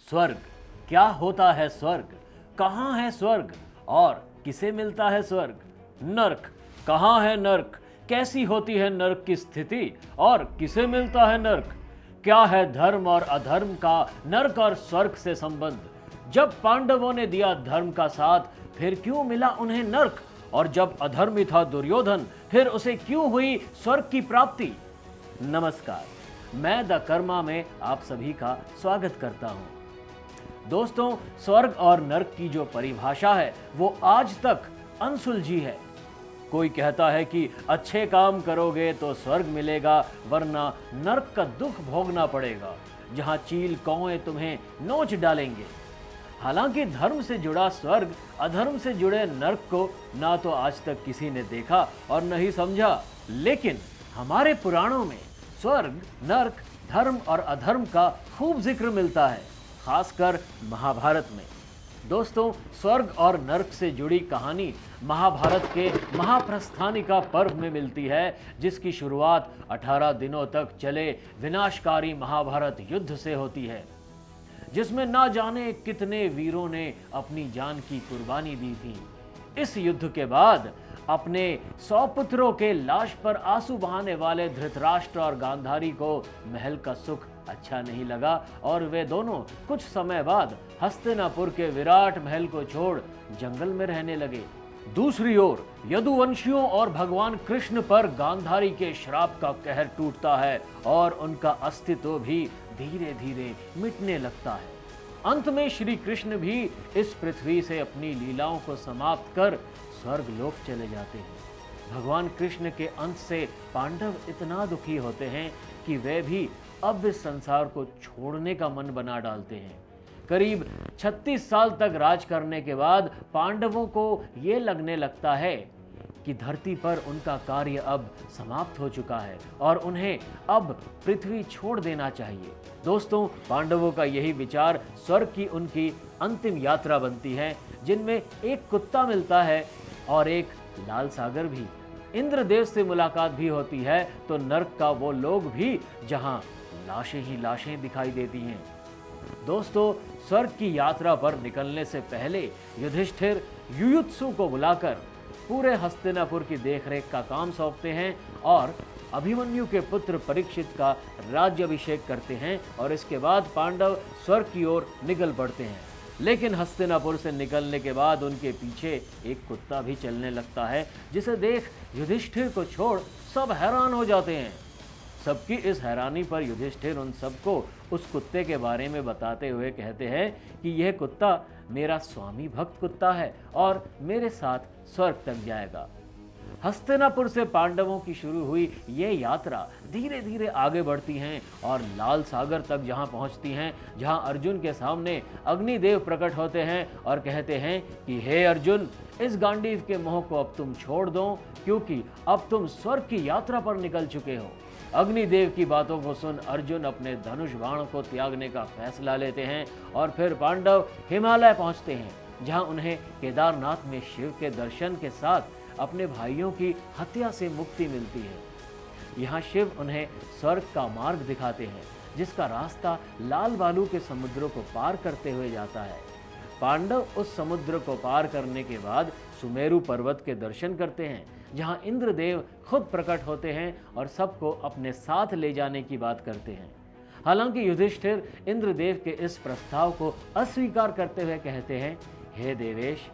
स्वर्ग, क्या होता है स्वर्ग? कहाँ है स्वर्ग और किसे मिलता है स्वर्ग? नर्क, कहाँ है नर्क? कैसी होती है नर्क की स्थिति और किसे मिलता है नर्क? क्या है धर्म और अधर्म का नर्क और स्वर्ग से संबंध? जब पांडवों ने दिया धर्म का साथ, फिर क्यों मिला उन्हें नर्क? और जब अधर्मी था दुर्योधन, फिर उसे क्यों हुई स्वर्ग की प्राप्ति? नमस्कार, मैं द कर्मा में आप सभी का स्वागत करता हूं। दोस्तों, स्वर्ग और नर्क की जो परिभाषा है वो आज तक अनसुलझी है। कोई कहता है कि अच्छे काम करोगे तो स्वर्ग मिलेगा, वरना नर्क का दुख भोगना पड़ेगा, जहां चील कौए तुम्हें नोच डालेंगे। हालांकि धर्म से जुड़ा स्वर्ग, अधर्म से जुड़े नर्क को ना तो आज तक किसी ने देखा और न ही समझा, लेकिन हमारे पुराणों में स्वर्ग, नर्क, धर्म और अधर्म का खूब जिक्र मिलता है, खासकर महाभारत में। दोस्तों, स्वर्ग और नर्क से जुड़ी कहानी महाभारत के महाप्रस्थानिका पर्व में मिलती है, जिसकी शुरुआत 18 दिनों तक चले विनाशकारी महाभारत युद्ध से होती है, जिसमें ना जाने कितने वीरों ने अपनी जान की कुर्बानी दी थी। इस युद्ध के बाद अपने 100 पुत्रों के लाश पर आंसू बहाने वाले धृतराष्ट्र और गांधारी को महल का सुख अच्छा नहीं लगा और वे दोनों कुछ समय बाद हस्तिनापुर के विराट महल को छोड़ जंगल में रहने लगे। दूसरी ओर यदुवंशियों और भगवान कृष्ण पर गांधारी के श्राप का कहर टूटता है और उनका अस्तित्व भी धीरे धीरे मिटने लगता है। अंत में श्री कृष्ण भी इस पृथ्वी से अपनी लीलाओं को समाप्त कर स्वर्ग लोक चले जाते हैं। भगवान कृष्ण के अंत से पांडव इतना दुखी होते हैं कि वे भी अब इस संसार को छोड़ने का मन बना डालते हैं। करीब 36 साल तक राज करने के बाद पांडवों को ये लगने लगता है कि धरती पर उनका कार्य अब समाप्त हो चुका है और उन्हें अब पृथ्वी छोड़ देना चाहिए। दोस्तों, पांडवों का यही विचार स्वर्ग की उनकी अंतिम यात्रा बनती है, जिनमें एक कुत्ता मिलता है और एक लाल सागर भी। इंद्रदेव से मुलाकात भी होती है तो नर्क का वो लोग भी जहां लाशें ही लाशें दिखाई देती हैं। दोस्तों, स्वर्ग की यात्रा पर निकलने से पहले युधिष्ठिर युयुत्सु को बुलाकर पूरे हस्तिनापुर की देखरेख का काम सौंपते हैं और अभिमन्यु के पुत्र परीक्षित का राज्याभिषेक करते हैं और इसके बाद पांडव स्वर्ग की ओर निकल पड़ते हैं। लेकिन हस्तिनापुर से निकलने के बाद उनके पीछे एक कुत्ता भी चलने लगता है, जिसे देख युधिष्ठिर को छोड़ सब हैरान हो जाते हैं। सबकी इस हैरानी पर युधिष्ठिर उन सबको उस कुत्ते के बारे में बताते हुए कहते हैं कि यह कुत्ता मेरा स्वामी भक्त कुत्ता है और मेरे साथ स्वर्ग तक जाएगा। हस्तिनापुर से पांडवों की शुरू हुई ये यात्रा धीरे धीरे आगे बढ़ती हैं और लाल सागर तक जहां पहुंचती हैं, जहां अर्जुन के सामने अग्निदेव प्रकट होते हैं और कहते हैं कि हे अर्जुन, इस गांडीव के मोह को अब तुम छोड़ दो, क्योंकि अब तुम स्वर्ग की यात्रा पर निकल चुके हो। अग्निदेव की बातों को सुन अर्जुन अपने धनुष बाण को त्यागने का फैसला लेते हैं और फिर पांडव हिमालय पहुंचते हैं, जहां उन्हें केदारनाथ में शिव के दर्शन के साथ अपने भाइयों की हत्या से मुक्ति मिलती है। यहाँ शिव उन्हें स्वर्ग का मार्ग दिखाते हैं, जिसका रास्ता लाल बालू के समुद्रों को पार करते हुए जाता है। पांडव उस समुद्र को पार करने के बाद सुमेरु पर्वत के दर्शन करते हैं, जहाँ इंद्रदेव खुद प्रकट होते हैं और सबको अपने साथ ले जाने की बात करते हैं। हालांकि युधिष्ठिर इंद्रदेव के इस प्रस्ताव को अस्वीकार करते हुए कहते हैं, हे देवेश,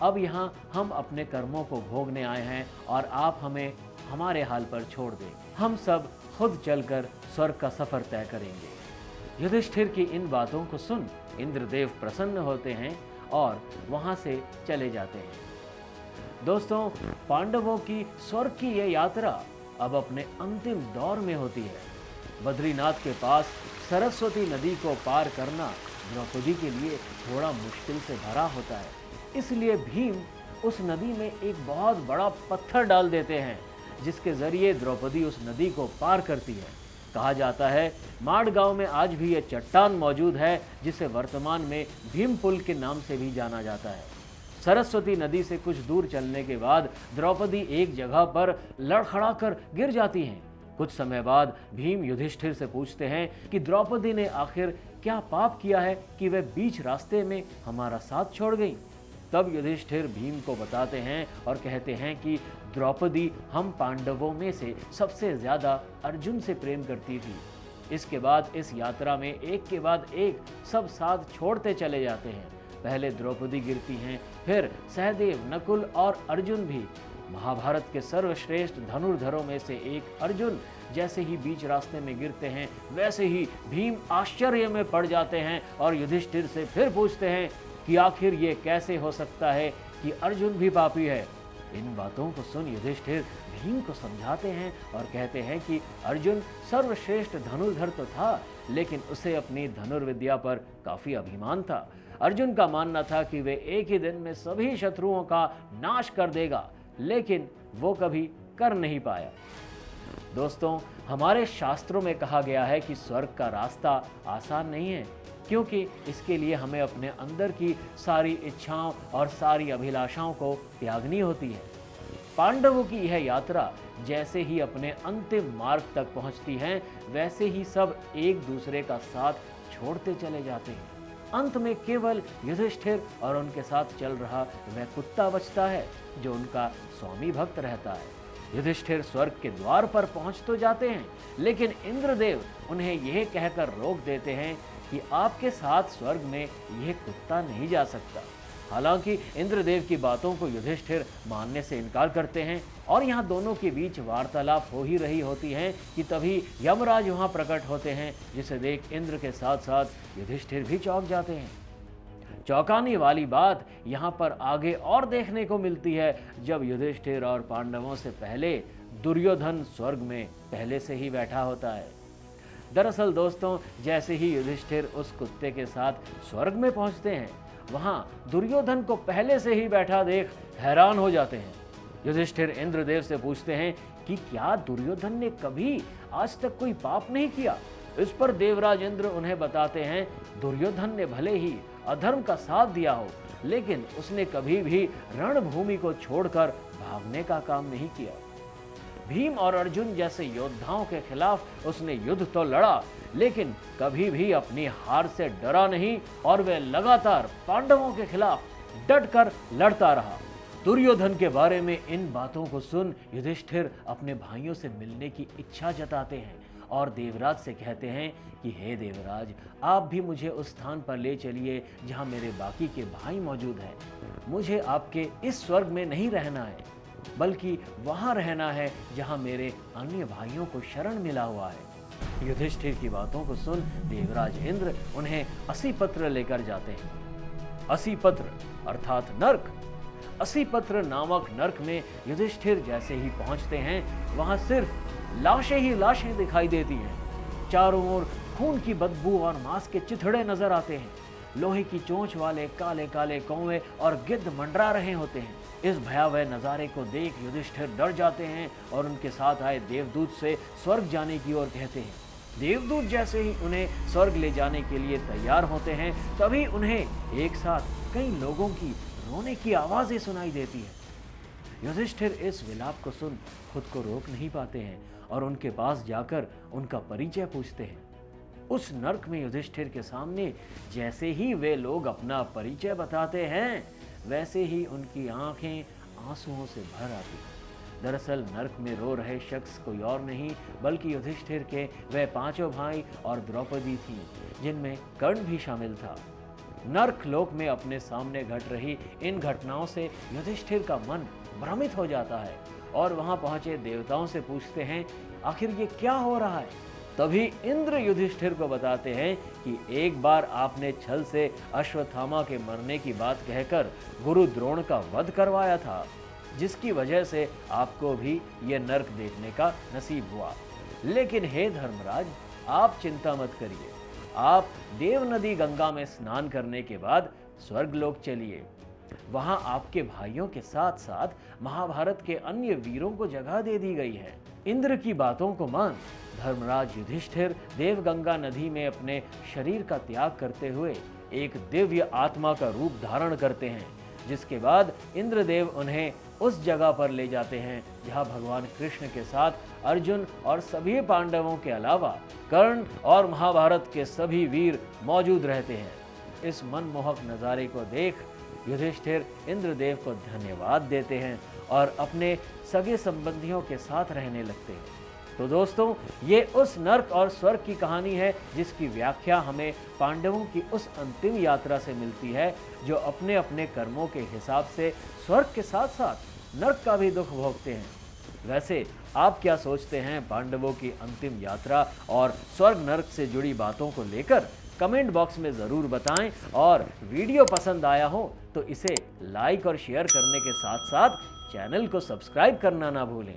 अब यहाँ हम अपने कर्मों को भोगने आए हैं और आप हमें हमारे हाल पर छोड़ दें। हम सब खुद चलकर स्वर्ग का सफर तय करेंगे। युधिष्ठिर की इन बातों को सुन इंद्रदेव प्रसन्न होते हैं और वहां से चले जाते हैं। दोस्तों, पांडवों की स्वर्ग की यह यात्रा अब अपने अंतिम दौर में होती है। बद्रीनाथ के पास सरस्वती नदी को पार करना द्रौपदी के लिए थोड़ा मुश्किल से भरा होता है, इसलिए भीम उस नदी में एक बहुत बड़ा पत्थर डाल देते हैं, जिसके जरिए द्रौपदी उस नदी को पार करती है। कहा जाता है माड़ गांव में आज भी यह चट्टान मौजूद है, जिसे वर्तमान में भीम पुल के नाम से भी जाना जाता है। सरस्वती नदी से कुछ दूर चलने के बाद द्रौपदी एक जगह पर लड़खड़ाकर गिर जाती हैं। कुछ समय बाद भीम युधिष्ठिर से पूछते हैं कि द्रौपदी ने आखिर क्या पाप किया है कि वह बीच रास्ते में हमारा साथ छोड़ गई? तब युधिष्ठिर भीम को बताते हैं और कहते हैं कि द्रौपदी हम पांडवों में से सबसे ज्यादा अर्जुन से प्रेम करती थी। इसके बाद इस यात्रा में एक के बाद एक सब साथ छोड़ते चले जाते हैं। पहले द्रौपदी गिरती हैं, फिर सहदेव, नकुल और अर्जुन भी। महाभारत के सर्वश्रेष्ठ धनुर्धरों में से एक अर्जुन जैसे ही बीच रास्ते में गिरते हैं, वैसे ही भीम आश्चर्य में पड़ जाते हैं और युधिष्ठिर से फिर पूछते हैं कि आखिर ये कैसे हो सकता है कि अर्जुन भी पापी है। इन बातों को सुन युधिष्ठिर भीम को समझाते हैं और कहते हैं कि अर्जुन सर्वश्रेष्ठ धनुर्धर तो था, लेकिन उसे अपनी धनुर्विद्या पर काफी अभिमान था। अर्जुन का मानना था कि वे एक ही दिन में सभी शत्रुओं का नाश कर देगा, लेकिन वो कभी कर नहीं पाया। दोस्तों, हमारे शास्त्रों में कहा गया है कि स्वर्ग का रास्ता आसान नहीं है, क्योंकि इसके लिए हमें अपने अंदर की सारी इच्छाओं और सारी अभिलाषाओं को त्यागनी होती है। पांडवों की यह यात्रा जैसे ही अपने अंतिम मार्ग तक पहुंचती है, वैसे ही सब एक दूसरे का साथ छोड़ते चले जाते हैं। अंत में केवल युधिष्ठिर और उनके साथ चल रहा वह कुत्ता बचता है जो उनका स्वामी भक्त रहता है। युधिष्ठिर स्वर्ग के द्वार पर पहुंच तो जाते हैं, लेकिन इंद्रदेव उन्हें यह कहकर रोक देते हैं कि आपके साथ स्वर्ग में यह कुत्ता नहीं जा सकता। हालांकि इंद्रदेव की बातों को युधिष्ठिर मानने से इनकार करते हैं और यहाँ दोनों के बीच वार्तालाप हो ही रही होती है कि तभी यमराज वहाँ प्रकट होते हैं, जिसे देख इंद्र के साथ साथ युधिष्ठिर भी चौंक जाते हैं। चौंकाने वाली बात यहाँ पर आगे और देखने को मिलती है, जब युधिष्ठिर और पांडवों से पहले दुर्योधन स्वर्ग में पहले से ही बैठा होता है। दरअसल दोस्तों, जैसे ही युधिष्ठिर उस कुत्ते के साथ स्वर्ग में पहुंचते हैं, वहां दुर्योधन को पहले से ही बैठा देख हैरान हो जाते हैं। युधिष्ठिर इंद्रदेव से पूछते हैं कि क्या दुर्योधन ने कभी आज तक कोई पाप नहीं किया? इस पर देवराज इंद्र उन्हें बताते हैं, दुर्योधन ने भले ही अधर्म का साथ दिया हो, लेकिन उसने कभी भी रणभूमि को छोड़कर भागने का काम नहीं किया। भीम और अर्जुन जैसे योद्धाओं के खिलाफ उसने युद्ध तो लड़ा, लेकिन कभी भी अपनी हार से डरा नहीं और वह लगातार पांडवों के खिलाफ डटकर लड़ता रहा। दुर्योधन के बारे में इन बातों को सुन युधिष्ठिर अपने भाइयों से मिलने की इच्छा जताते हैं और देवराज से कहते हैं कि हे देवराज, आप भी मुझे उस स्थान पर ले चलिए जहां मेरे बाकी के भाई मौजूद हैं। मुझे आपके इस स्वर्ग में नहीं रहना है, बल्कि वहां रहना है जहां मेरे अन्य भाइयों को शरण मिला हुआ है। युधिष्ठिर की बातों को सुन देवराज इंद्र उन्हें असीपत्र लेकर जाते हैं। असीपत्र अर्थात नर्क। असीपत्र नामक नर्क में युधिष्ठिर जैसे ही पहुंचते हैं, वहां सिर्फ लाशें ही लाशें दिखाई देती हैं। चारों ओर खून की बदबू और मांस के चिथड़े नजर आते हैं। लोहे की चोंच वाले काले काले कौवे और गिद्ध मंडरा रहे होते हैं। इस भयावह नजारे को देख युधिष्ठिर डर जाते हैं और उनके साथ आए देवदूत से स्वर्ग जाने की ओर कहते हैं। देवदूत जैसे ही उन्हें स्वर्ग ले जाने के लिए तैयार होते हैं, तभी उन्हें एक साथ कई लोगों की रोने की आवाजें सुनाई देती है। युधिष्ठिर इस विलाप को सुन खुद को रोक नहीं पाते हैं और उनके पास जाकर उनका परिचय पूछते हैं। उस नर्क में युधिष्ठिर के सामने जैसे ही वे लोग अपना परिचय बताते हैं, वैसे ही उनकी आंखें आंसुओं से भर आती हैं। दरअसल नर्क में रो रहे शख्स कोई और नहीं बल्कि युधिष्ठिर के वह पांचों भाई और द्रौपदी थी, जिनमें कर्ण भी शामिल था। नर्क लोक में अपने सामने घट रही इन घटनाओं से युधिष्ठिर का मन भ्रमित हो जाता है और वहां पहुंचे देवताओं से पूछते हैं, आखिर ये क्या हो रहा है? तभी इंद्र युधिष्ठिर को बताते हैं कि एक बार आपने छल से अश्वत्थामा के मरने की बात कहकर गुरु द्रोण का वध करवाया था, जिसकी वजह से आपको भी ये नर्क देखने का नसीब हुआ। लेकिन हे धर्मराज, आप चिंता मत करिए। आप देव नदी गंगा में स्नान करने के बाद स्वर्गलोक चलिए। वहां आपके भाइयों के साथ साथ महाभारत के अन्य वीरों को जगह दे दी गई है। इंद्र की बातों को मान धर्मराज युधिष्ठिर देवगंगा नदी में अपने शरीर का त्याग करते हुए एक दिव्य आत्मा का रूप धारण करते हैं। जिसके बाद इंद्रदेव उन्हें उस जगह पर ले जाते हैं जहां भगवान कृष्ण के साथ अर्जुन और सभी पांडवों के अलावा कर्ण और महाभारत के सभी वीर मौजूद रहते हैं। इस मनमोहक नज़ारे को देख युधिष्ठिर इंद्रदेव को धन्यवाद देते हैं और अपने सगे संबंधियों के साथ रहने लगते हैं। तो दोस्तों, ये उस नर्क और स्वर्ग की कहानी है जिसकी व्याख्या हमें पांडवों की उस अंतिम यात्रा से मिलती है जो अपने अपने कर्मों के हिसाब से स्वर्ग के साथ साथ नर्क का भी दुख भोगते हैं। वैसे आप क्या सोचते हैं पांडवों की अंतिम यात्रा और स्वर्ग नर्क से जुड़ी बातों को लेकर? कमेंट बॉक्स में ज़रूर बताएं और वीडियो पसंद आया हो तो इसे लाइक और शेयर करने के साथ साथ चैनल को सब्सक्राइब करना ना भूलें।